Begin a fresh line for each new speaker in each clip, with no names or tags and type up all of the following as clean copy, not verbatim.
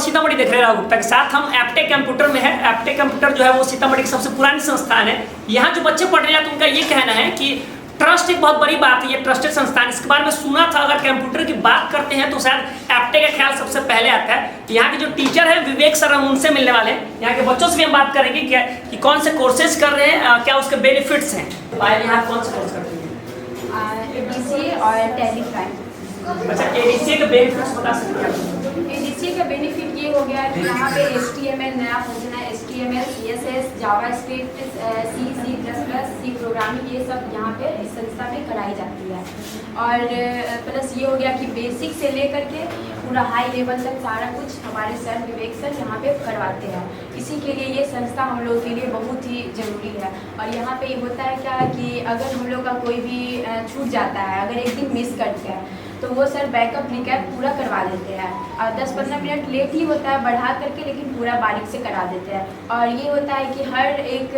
सीतामढ़ी देख रहे हैं राहुल गुप्ता के साथ। हम एप्टेक कंप्यूटर में है। एप्टेक कंप्यूटर जो है वो सीतामढ़ी की सबसे पुरानी संस्थान है। यहाँ जो बच्चे पढ़ रहे हैं तो उनका ये कहना है कि ट्रस्ट एक बहुत बड़ी बात है, ये ट्रस्टेड संस्थान। इसके बारे में सुना था, अगर कंप्यूटर की बात करते हैं तो शायद एप्टेक का ख्याल सबसे पहले आता है। यहाँ के जो टीचर हैं विवेक सर, हम उनसे मिलने वाले हैं। यहाँ के बच्चों से भी हम बात करेंगे कि कौन से कोर्सेज कर रहे हैं, क्या उसके बेनिफिट्स हैं। यहाँ कौन से कोर्स करते हैं?
एडीसीए और टैली प्राइम।
अच्छा, एडीसीए के बेनिफिट्स बता सकते हैं?
एडीसीए का बेनिफिट ये हो गया कि यहाँ पे HTML नया फंक्शन है, HTML, CSS, JavaScript, C programming, ये सब यहाँ पे इस संस्था में कराई जाती है। और प्लस ये हो गया कि बेसिक से लेकर के पूरा हाई लेवल तक सारा कुछ हमारे सर विवेक सर यहाँ पे करवाते हैं। इसी के लिए ये संस्था हम लोग के लिए बहुत ही ज़रूरी है। और यहाँ पे होता है क्या कि अगर हम लोग का कोई भी छूट जाता है, अगर एक दिन मिस करते हैं तो वो सर बैकअप रिकैप पूरा करवा देते हैं। और 10-15 मिनट लेट ही होता है बढ़ा करके, लेकिन पूरा बारीक से करा देते हैं। और ये होता है कि हर एक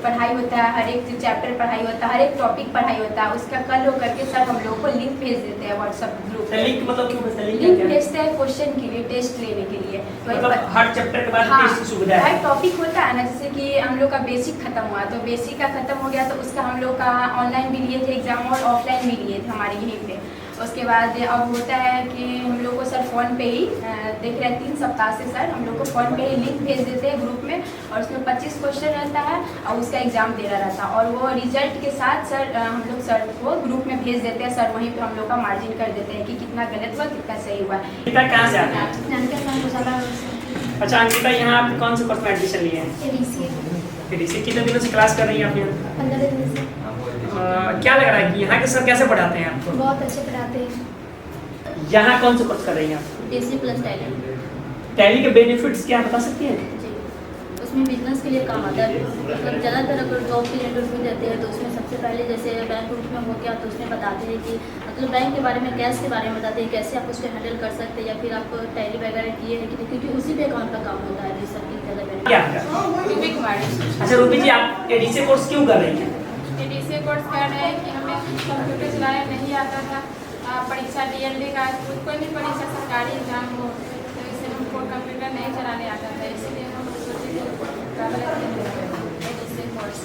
पढ़ाई होता है, हर एक चैप्टर पढ़ाई होता है, हर एक टॉपिक पढ़ाई होता है, उसका कल हो करके सर हम लोग को लिंक भेज देते हैं व्हाट्सएप ग्रुप पे।
लिंक मतलब क्यों भेजते हैं?
लिंक भेजते हैं क्वेश्चन के लिए, टेस्ट लेने के लिए।
मतलब हर चैप्टर के बाद
हाँ,
टेस्ट की सुविधा है।
हर टॉपिक होता है ना, जैसे कि हम लोग का बेसिक खत्म हुआ तो बेसिक का खत्म हो गया तो उसका हम लोग का ऑनलाइन भी लिए थे एग्जाम और ऑफलाइन भी लिए थे हमारे यहीं पे। उसके बाद अब होता है कि हम लोग को सर फ़ोन पे ही देख रहे हैं 3 सप्ताह से सर हम लोग को फ़ोन पे ही लिंक भेज देते हैं ग्रुप में, और उसमें 25 क्वेश्चन रहता है और उसका एग्ज़ाम देना रहता है। और वो रिजल्ट के साथ सर हम लोग सर को ग्रुप में भेज देते हैं। सर वहीं पे हम लोग का मार्जिन कर देते हैं कि कितना गलत हुआ कितना सही हुआ।
कहाँ से आते हैं? अच्छा अंकिता, यहाँ आप कौन से कोर्स में एडमिशन लिए हैं? एडीसीए। कितने दिनों से क्लास कर रही हैं आप यहाँ?
15 दिन से।
क्या लग रहा है कि यहाँ के सर कैसे पढ़ाते हैं आपको?
बहुत अच्छे पढ़ाते हैं।
यहाँ कौन से कोर्स कर रही हैं आप?
Basic plus tally.
टैली के बेनिफिट्स क्या बता सकती हैं?
जी, उसमें बिजनेस के लिए काम आता है। मतलब ज़्यादातर अगर जॉब के लिए इंटरव्यू देते हैं तो उसमें सबसे पहले जैसे बैंक ग्रुप में हो गया तो उसमें बताते हैं कि मतलब बैंक के बारे में, कैश के बारे में बताते हैं, कैसे आप उसको हैंडल कर सकते हैं, या फिर आप टैली वगैरह किए हैं कि नहीं, क्योंकि उसी पे अकाउंट का काम होता है। तो सबकी ज़्यादा
क्या?
रूबी कुमारी।
अच्छा रूबी जी, आप एडीसीए कोर्स क्यों कर रही हैं?
एडीसीए कोर्स कर रहे हैं कि हमें कंप्यूटर चलाना नहीं आता था। परीक्षा डीएलडी का कोई भी परीक्षा सरकारी एग्जाम हो तो इससे हमको कंप्यूटर नहीं चलाने आता था, इसीलिए हम सोचे ADCA course.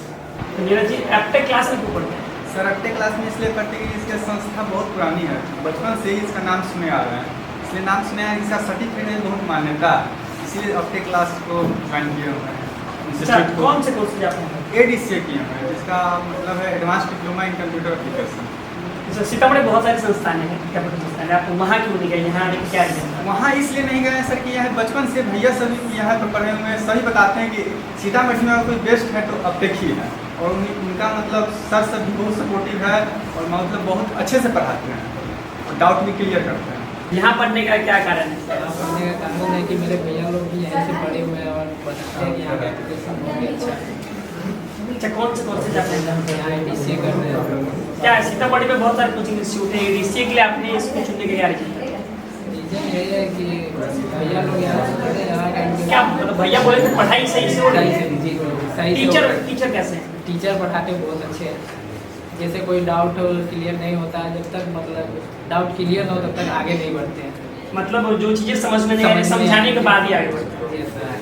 Neeraj ji, Aptech class में क्यों पढ़ते हैं?
सर एप्टेक क्लास में इसलिए पढ़ते हैं कि इसकी संस्था बहुत पुरानी है, बचपन से ही इसका नाम सुने आ रहा है, इसलिए नाम सुने आ, इसका सर्टिफिकेट बहुत मान्यता, इसीलिए एप्टेक क्लास को ज्वाइन किए हुए हैं।
कौन से कोर्स आप हैं?
एडीसीए किए हुए हैं, जिसका मतलब है advance diploma in computer application.
अच्छा, सीतामढ़ी बहुत सारे संस्थान हैं, कंप्यूटर संस्थान है, आप वहाँ क्यों नहीं गए? यहाँ आने की क्या रीजन?
वहाँ इसलिए नहीं गए सर कि यहाँ बचपन से भैया सभी यहाँ पर पढ़े हुए हैं, सभी बताते हैं कि सीतामढ़ी में कोई बेस्ट है तो एप्टेक ही है। और उनका मतलब सर सभी बहुत सपोर्टिव है और मतलब बहुत अच्छे से पढ़ाते हैं और डाउट भी क्लियर करते हैं।
यहाँ पढ़ने का क्या कारण है?
यहाँ पढ़ने का कारण है कि मेरे भैया लोग भी यहीं से पढ़े हुए हैं और बताते हैं कि यहाँ का एजुकेशन बहुत ही अच्छा है।
अच्छा, कौन से कोर्सेज आप हैं?
यहाँ एडीसीए कर रहे हैं।
क्या है, सीतामढ़ी में बहुत सारे कोचिंग इंस्टीट्यूट है, एडीसीए के लिए आपने इसको चुनने के लिए रीजन
यही है कि भैया लोग यहाँ से पढ़े, यहाँ का
क्या मतलब? भैया बोले थे पढ़ाई सही से हो रही है?
सही से
टीचर कैसे हैं?
टीचर पढ़ाते बहुत अच्छे हैं। जैसे कोई डाउट क्लियर नहीं होता है, जब तक मतलब डाउट क्लियर ना हो तब तक आगे नहीं बढ़ते हैं।
मतलब जो चीज़ें समझ में नहीं आ रही समझाने के बाद ही आगे बढ़ते हैं।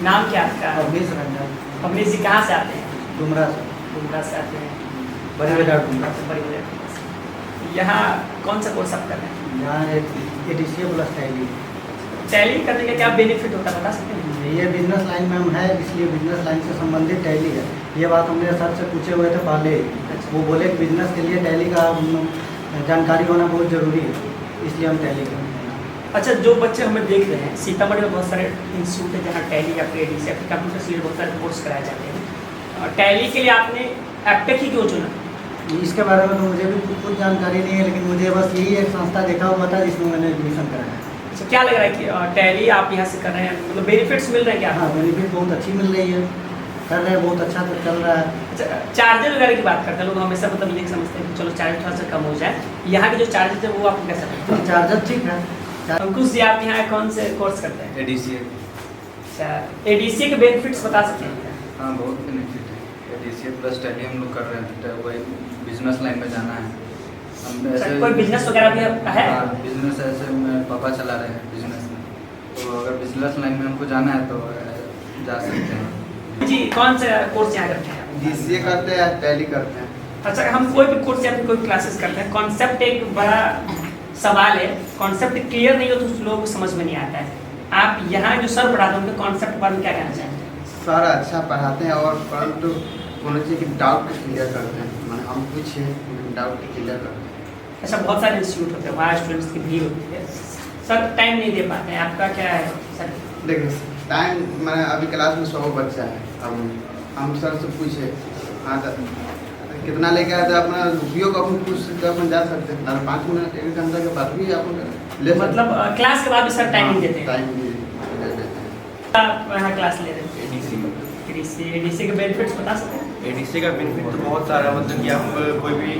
नाम क्या आपका?
अवनीश रंजन।
अवनीश जी कहाँ से आते हैं?
डुमरा से।
डुमरा से आते हैं।
बड़ी बाजार डुमरा।
बड़ी बाजार। यहाँ कौन सा कोर्स आप कर रहे हैं?
यहाँ एडीसीए प्लस टैली।
टैली करने का क्या बेनिफिट होता है बता सकते हैं?
ये बिजनेस लाइन में हम है, इसलिए बिजनेस लाइन से संबंधित टैली है। ये बात हमने सर से पूछे हुए थे पहले, वो बोले कि बिजनेस के लिए टैली का जानकारी होना बहुत ज़रूरी है, इसलिए हम टैली करते हैं।
अच्छा, जो बच्चे हमें देख रहे हैं, सीतामढ़ी में बहुत सारे इंस्टीट्यूट है जहाँ टैली या फिर एडीसी या फिर कंप्यूटर से बहुत सारे कोर्स कराए जाते हैं। टैली के लिए आपने एप्टेक ही क्यों चुना?
इसके बारे में तो मुझे भी कुछ जानकारी नहीं है, लेकिन मुझे बस यही एक संस्था देखा हुआ था जिसमें मैंने एडमिशन कराया।
अच्छा, क्या लग रहा है कि टैली आप यहाँ से कर रहे हैं, मतलब बेनिफिट्स मिल रहे हैं क्या?
हाँ, बेनिफिट बहुत अच्छी मिल रही है, कर रहे हैं, बहुत अच्छा तो चल रहा है।
अच्छा, चार्जेस वगैरह की बात करते हैं लोग हमेशा, मतलब ये समझते हैं कि चलो चार्ज थोड़ा सा कम हो जाए। यहाँ के जो चार्जेस है वो आपको कैसे लगता है?
चार्जर ठीक है।
अंकुश जी, आप यहाँ कौन से कोर्स करते हैं?
एडीसीए।
अच्छा, एडीसीए के बेनिफिट्स बता सकते हैं?
हाँ, बहुत बेनिफिट है। एडीसीए प्लस टैली हम लोग कर रहे हैं, तो वही बिजनेस लाइन में जाना है। हम
कोई बिजनेस वगैरह भी है?
हाँ, बिजनेस ऐसे मेरे पापा चला रहे हैं बिजनेस में। तो अगर बिजनेस लाइन में हमको जाना है तो जा सकते हैं।
जी, कौन सा कोर्स यहाँ करते हैं?
DCA करते हैं, टैली करते हैं।
अच्छा, हम कोई भी कोर्स या फिर कोई क्लासेस करते हैं, कॉन्सेप्ट एक बड़ा सवाल है, कॉन्सेप्ट क्लियर नहीं हो तो लोगों को समझ में नहीं आता है। आप यहाँ जो सर पढ़ाते हैं उनके कॉन्सेप्ट के बारे में क्या कहना चाहेंगे?
सर अच्छा पढ़ाते हैं और परंतु कोनो चीज़ की डाउट क्लियर करते हैं, मैंने हम पूछे डाउट क्लियर करते हैं।
अच्छा, बहुत सारे इंस्टीट्यूट होते हैं, वहाँ स्टूडेंट्स की भीड़ होती है, सर टाइम नहीं दे पाते हैं, आपका क्या है सर?
देखिए टाइम, मैंने अभी क्लास में 100 बच्चा है, अब हम सर से पूछे हाँ तो कितना लेके आए थे, अपना रुपयों को अपन पूछ सकते, अपन जा सकते हैं, 5 मिनट 1 घंटा के बाद भी अपन ले सकते।
मतलब क्लास के बाद भी सर टाइमिंग देते हैं?
टाइम भी दे देते हैं।
आप यहाँ क्लास ले रहे हैं ADC के बेनिफिट्स बता सकते हैं?
ADC का बेनिफिट तो बहुत सारा, मतलब कि आप कोई भी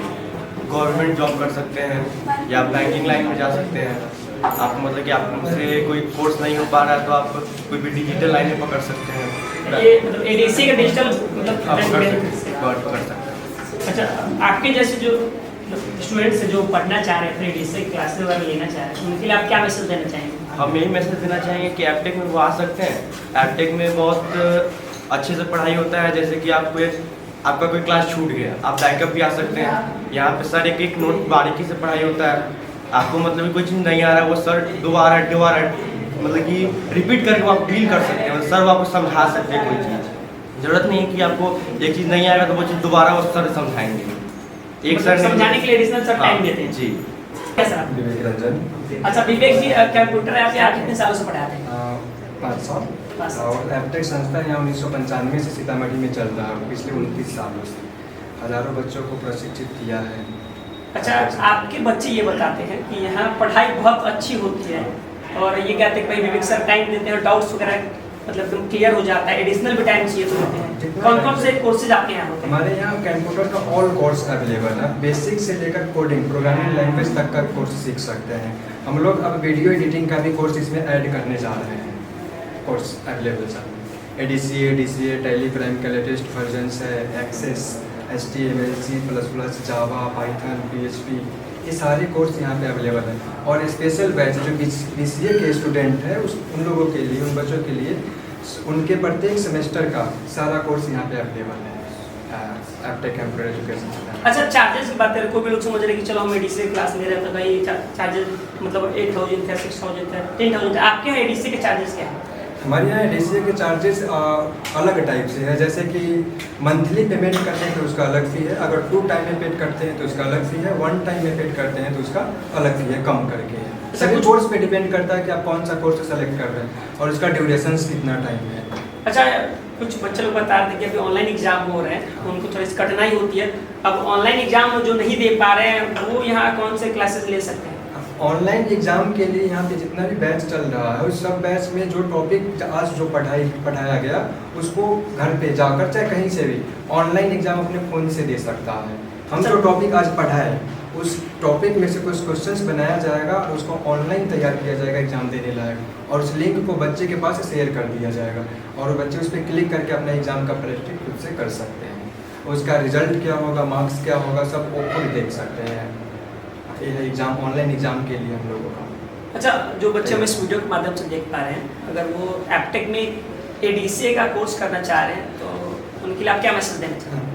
गवर्नमेंट जॉब कर सकते हैं या बैंकिंग लाइन में जा सकते हैं। आप मतलब कि आपसे कोई कोर्स नहीं हो पा रहा है तो आप कोई भी डिजिटल लाइन में पकड़ सकते हैं।
ये मतलब ADC का डिजिटल मतलब
आप पकड़
benefits
सकते
है।
हैं, पकड़ सकते हैं।
अच्छा, आपके जैसे जो स्टूडेंट्स जो पढ़ना चाह रहे हैं, फिर ADC क्लासेस वगैरह लेना चाह रहे हैं, उनके लिए आप क्या मैसेज देना चाहेंगे?
हम यही मैसेज देना चाहेंगे कि एपटेक में वो आ सकते हैं। एपटेक में बहुत अच्छे से पढ़ाई होता है, जैसे कि आपका कोई क्लास छूट गया, आप बैकअप भी आ सकते हैं। यहाँ पे सर एक नोट बारीकी से पढ़ाई होता है। आपको मतलब कोई चीज़ नहीं आ रहा है, वो सर दोबारा मतलब कि रिपीट करके आप डील कर सकते हैं, सर वो आपको समझा सकते हैं। कोई चीज़ ज़रूरत नहीं है कि आपको एक चीज़ नहीं आएगा तो वो चीज़ दोबारा वो सर समझाएंगे। एक सर
समझाने के लिए एडिशनल सर टाइम देते हैं
जी।
कैसा?
विवेक रंजन।
अच्छा, विवेक जी कंप्यूटर आप यहाँ कितने सालों से पढ़ाते हैं?
5 साल। और एपटेक संस्था यहाँ 1995 से सीतामढ़ी में चल रहा है, पिछले 29 सालों से हज़ारों बच्चों को प्रशिक्षित किया है।
अच्छा, आपके बच्चे ये बताते हैं कि यहाँ पढ़ाई बहुत अच्छी होती है और ये कहते हैं कि भाई विवेक सर टाइम देते हैं, डाउट्स वगैरह मतलब क्लियर हो जाता है, एडिशनल भी टाइम चाहिए तो होते हैं। कौन कौन से कोर्सेज आपके यहाँ होते हैं?
हमारे यहाँ कंप्यूटर का ऑल कोर्स अवेलेबल है, बेसिक से लेकर कोडिंग प्रोग्रामिंग लैंग्वेज तक का कोर्स सीख सकते हैं। हम लोग अब वीडियो एडिटिंग का भी कोर्स इसमें ऐड करने जा रहे हैं। Course available sir DCA tally prime का लेटेस्ट वर्जन्स है, एक्सेस, HTML, C++, जावा, पाइथन, PHP, ये सारे कोर्स यहाँ पे अवेलेबल है। और स्पेशल बैच जो BCA के स्टूडेंट है उन लोगों के लिए, उन बच्चों के लिए उनके प्रत्येक सेमेस्टर का सारा कोर्स यहाँ पे अवेलेबल है एपटेक कंप्यूटर एजुकेशन।
अच्छा, चार्जेस की बात करें, कोई भी लोग समझ रहे हैं कि चलो हम ADC क्लास ले रहे हैं तो भाई चार्जेस मतलब 8,000 था, 6,000 था, 10,000 था। आपके यहाँ ADC के चार्जेस क्या है?
हमारे यहाँ DCA के चार्जेस अलग टाइप से है, जैसे कि मंथली पेमेंट करते हैं तो उसका अलग फी है, अगर 2 टाइम में पेड करते हैं तो उसका अलग फी है, 1 टाइम में पेड करते हैं तो उसका अलग फी है, कम करके है। सभी कोर्स पे डिपेंड करता है कि आप कौन सा कोर्स सेलेक्ट कर रहे हैं और उसका ड्यूरेशन कितना टाइम है।
अच्छा, कुछ बच्चे लोग बता रहे थे कि अभी ऑनलाइन एग्जाम हो रहे हैं, उनको थोड़ी सी कठिनाई होती है। अब ऑनलाइन एग्जाम जो नहीं दे पा रहे हैं वो यहाँ कौन से क्लासेस ले सकते हैं?
ऑनलाइन एग्जाम के लिए यहाँ पे जितना भी बैच चल रहा है उस सब बैच में जो टॉपिक आज जो पढ़ाया गया उसको घर पे जाकर चाहे कहीं से भी ऑनलाइन एग्जाम अपने फ़ोन से दे सकता है। हम जो टॉपिक आज पढ़ाए उस टॉपिक में से कुछ क्वेश्चंस बनाया जाएगा और उसको ऑनलाइन तैयार किया जाएगा एग्जाम देने लायक, और उस लिंक को बच्चे के पास शेयर कर दिया जाएगा और वो बच्चे उस पर क्लिक करके अपना एग्जाम का प्रैक्टिस खुद से कर सकते हैं। उसका रिजल्ट क्या होगा, मार्क्स क्या होगा, सब वो खुद देख सकते हैं। ये है एग्जाम, ऑनलाइन एग्जाम के लिए हम लोगों का।
अच्छा, जो बच्चे हम इस वीडियो के माध्यम से देख पा रहे हैं, अगर वो एपटेक में ADCA का कोर्स करना चाह रहे हैं तो उनके लिए आप क्या मैसेज देना चाहेंगे?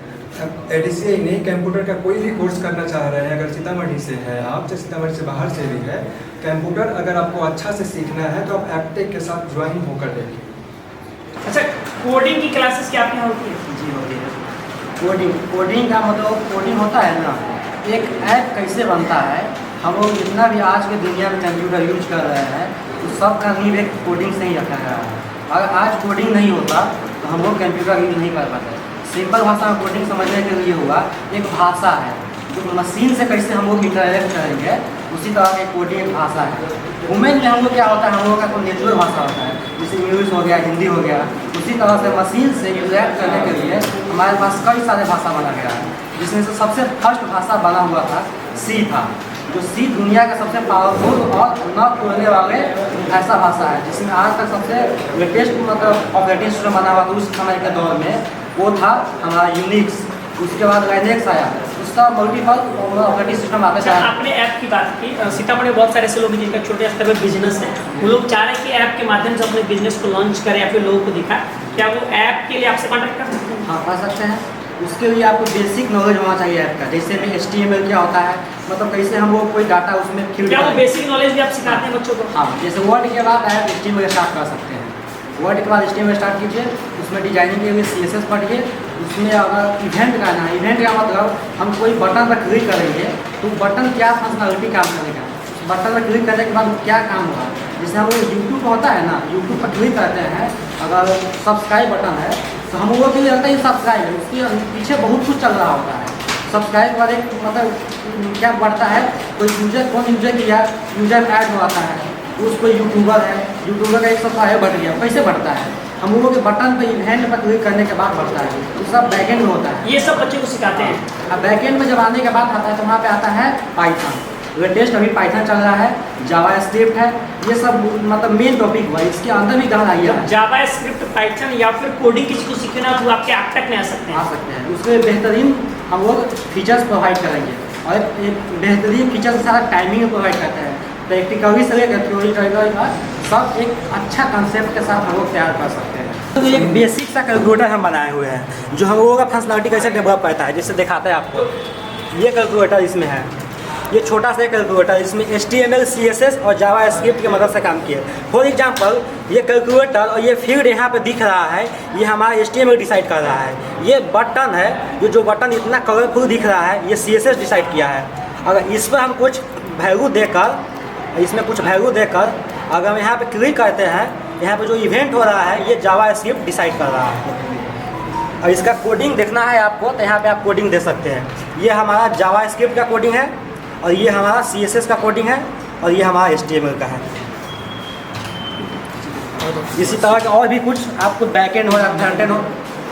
ADCA नहीं, कंप्यूटर का कोई भी कोर्स करना चाह रहे हैं, अगर सीतामढ़ी से है आप, चाहे सीतामढ़ी से बाहर से भी है, कंप्यूटर अगर आपको अच्छा से सीखना है तो आप एपटेक के साथ ज्वाइन होकर देखिए।
अच्छा, कोडिंग की क्लासेस क्या आपके यहाँ होती है?
जी होती है। कोडिंग का मतलब कोडिंग होता है ना, एक ऐप कैसे बनता है, हम लोग जितना भी आज के दुनिया में कंप्यूटर यूज कर रहे हैं तो सब का नींव एक कोडिंग से ही रखा गया है। अगर आज कोडिंग नहीं होता तो हम लोग कंप्यूटर यूज नहीं कर पाते। सिंपल भाषा में कोडिंग समझने के लिए हुआ एक भाषा है, जो मशीन से कैसे हम लोग इंटरेक्ट करेंगे उसी तरह की कोडिंग एक भाषा है। वुमेन में हम लोग क्या होता है, हम लोग का कोई नेचुरल भाषा होता है, जैसे इंग्लिश हो गया, हिंदी हो गया, उसी तरह से मशीन से इंटरेक्ट करने के लिए हमारे पास कई सारे भाषा बना गया है, जिसमें से सबसे फर्स्ट भाषा बना हुआ था C था, जो C दुनिया का सबसे पावरफुल और न तोड़ने वाले ऐसा भाषा है, जिसमें आज तक सबसे लेटेस्ट मतलब ऑपरेटिंग सिस्टम बना हुआ उस समय के दौर में वो था हमारा यूनिक्स। उसके बाद लाइनेक्स आया, उस उसका मल्टीपल ऑपरेटिंग सिस्टम आता
अच्छा,
है।
आपने ऐप की बात की। सीतामढ़ी में बहुत सारे ऐसे लोग हैं जिनका छोटे स्तर पर बिजनेस है, वो लोग चाह रहे हैं कि ऐप के माध्यम से अपने बिजनेस को लॉन्च करें या फिर लोगों को दिखाएं, क्या वो ऐप के लिए आपसे कॉन्टैक्ट कर सकते हैं?
हाँ, कर सकते हैं। उसके लिए आपको बेसिक नॉलेज होना चाहिए ऐप का, जैसे में HTML क्या होता है, मतलब कैसे हम वो कोई डाटा उसमें फिल
क्या वो
करें।
बेसिक नॉलेज भी आप सिखाते हैं बच्चों को?
हाँ, जैसे वर्ड के बाद आप HTML स्टार्ट कर सकते हैं। वर्ड के बाद HTML स्टार्ट कीजिए, उसमें डिजाइनिंग के लिए CSS पढ़िए। उसमें अगर इवेंट करना है, इवेंट का मतलब हम कोई बटन पर क्लिक करेंगे तो बटन क्या फंक्शनलिटी काम करेगा, बटन पर क्लिक करने के बाद क्या काम होगा। जैसे हम लोग यूट्यूब होता है ना, यूट्यूब पर क्लिक करते हैं, अगर सब्सक्राइब बटन है तो हम लोगों के लिए लगता है सब्सक्राइब है, उसके पीछे बहुत कुछ चल रहा होता है। सब्सक्राइब पर एक मतलब क्या बढ़ता है, कोई यूजर कौन यूजर किया, यूजर ऐड हो आता है, उसको यूट्यूबर है, यूट्यूबर का एक सब्सक्राइब बढ़ गया, कैसे बढ़ता है, हम लोगों के बटन पर इवेंट पर क्लिक करने के बाद बढ़ता है, तो सब बैकएंड में होता है।
ये सब बच्चों को सिखाते हैं।
अब बैकएंड में जब आने के बाद आता है तो वहाँ पे आता है पाइथन। लेटेस्ट अभी पाइथन चल रहा है, जावा स्क्रिप्ट है, ये सब मतलब मेन टॉपिक हुआ, इसके अंदर भी गहराइयाँ है।
जावा स्क्रिप्ट, पाइथन या फिर कोडिंग किसी को सीखना तो आपके ऐप तक में आ सकते
आ
हैं।
सकते हैं, उसमें बेहतरीन हम लोग फीचर्स प्रोवाइड करेंगे और एक बेहतरीन फीचर के साथ टाइमिंग प्रोवाइड करते हैं। प्रैक्टिकली से लेकर थ्योरी का सब एक अच्छा कंसेप्ट के साथ हम लोग तैयार कर सकते हैं। तो एक बेसिक सा कैलकुलेटर हम बनाए हुए हैं जो हम लोगों का फंक्शनलिटी कैसे डेवलप करता है, जैसे दिखाते हैं आपको। ये कैलकुलेटर इसमें है, ये छोटा सा कैलकुलेटर, इसमें HTML, CSS और जावा स्क्रिप्ट की मदद से काम किया। फॉर एग्जांपल ये कैलकुलेटर और ये फील्ड यहाँ पे दिख रहा है, ये हमारा HTML डिसाइड कर रहा है। ये बटन है, ये जो बटन इतना कलरफुल दिख रहा है, ये CSS डिसाइड किया है। अगर इस पर हम कुछ वैल्यू देकर, इसमें कुछ वैल्यू देकर अगर हम यहाँ पे क्लिक करते हैं, यहाँ पे जो इवेंट हो रहा है ये जावा स्क्रिप्ट डिसाइड कर रहा है। और इसका कोडिंग देखना है आपको तो यहाँ पे आप कोडिंग दे सकते हैं। ये हमारा जावा स्क्रिप्ट का कोडिंग है और ये हमारा CSS का कोडिंग है और ये हमारा HTML का है। इसी तरह के और भी कुछ आपको बैकएंड हो या फ्रंट एंड हो,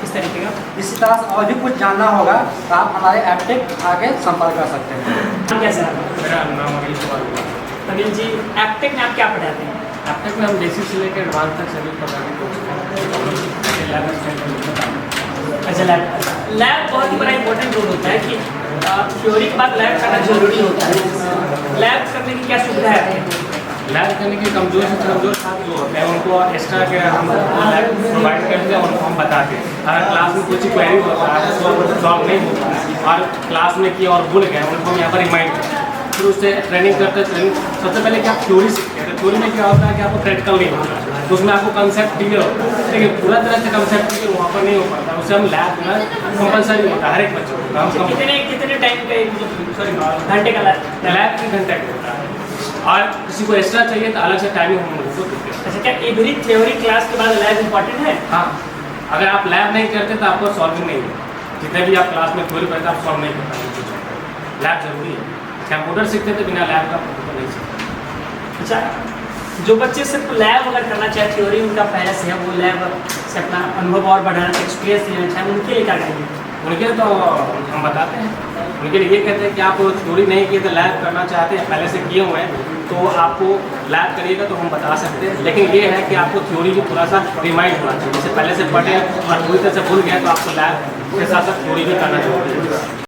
इस तरीके का।
इसी तरह से और भी कुछ जानना होगा तो आप हमारे एपटेक आके संपर्क कर सकते हैं।
नाम कैसे है?
मेरा नाम अनिल कुमार हुआ।
अनिल जी, ऐपटेक में आप क्या पढ़ाते हैं?
एपटेक में हम बेसिक से लेकर एडवांस तक सभी प्रकार के कोर्स करते हैं।
अच्छा, लैब बहुत ही बड़ा इंपॉर्टेंट रोल होता है कि थ्योरी के बाद लैब करना जरूरी होता है। लैब करने की क्या सुविधा है?
लैब करने के कमजोर से कमजोर छात्र जो होते हैं उनको एक्स्ट्रा के हम लैब प्रोवाइड करते हैं, उनको हम बताते हैं। अगर क्लास में कुछ क्वेरी होता है तो सॉल्व नहीं होता है और क्लास में किया और भूल गए, उनको हम यहाँ पर रिमाइंड करते हैं। फिर उससे ट्रेनिंग करते हैं। ट्रेनिंग सबसे पहले क्या थ्योरी सीखते हैं, थ्योरी में क्या होता है कि आपको प्रैक्टिकल नहीं होता है, तो उसमें आपको कंसेप्ट क्लियर होता है, लेकिन पूरा तरह से कंसेप्ट क्लियर वहाँ पर नहीं हो पाता। उससे हम लैब में कंपलसरी होता है हर एक बच्चे को।
कितने टाइम का, घंटे का
लैब की घंटे का होता है और किसी को एक्स्ट्रा चाहिए तो अलग से टाइमिंग हम उनको देते हैं।
अच्छा, क्या एवरी थ्योरी क्लास के बाद लैब इंपॉर्टेंट है?
हाँ, अगर आप लैब नहीं करते तो आपको सॉल्विंग नहीं है। जितने भी आप क्लास में थ्योरी पढ़ते आप सॉल्व नहीं कर पाएंगे। लैब जरूरी है। कंप्यूटर सीखते थे, बिना लैब का कंप्यूटर नहीं सीखते।
अच्छा, जो बच्चे सिर्फ लैब अगर करना चाहे, थ्योरी उनका पहले से है, वो लैब से अपना अनुभव और बढ़ाना, एक्सपीरियंस लेना चाहे, उनके लिए क्या करेंगे?
उनके लिए तो हम बताते हैं, उनके लिए ये कहते हैं कि आप थ्योरी नहीं किए तो लैब करना चाहते हैं, पहले से किए हुए हैं तो आपको लैब करिएगा तो हम बता सकते हैं। लेकिन ये है कि आपको थ्योरी भी थोड़ा सा रिमाइंड होना चाहिए। जैसे पहले से पढ़े और पूरी तरह से भूल गए तो आपको लैब के साथ साथ थ्योरी भी करना चाहिए।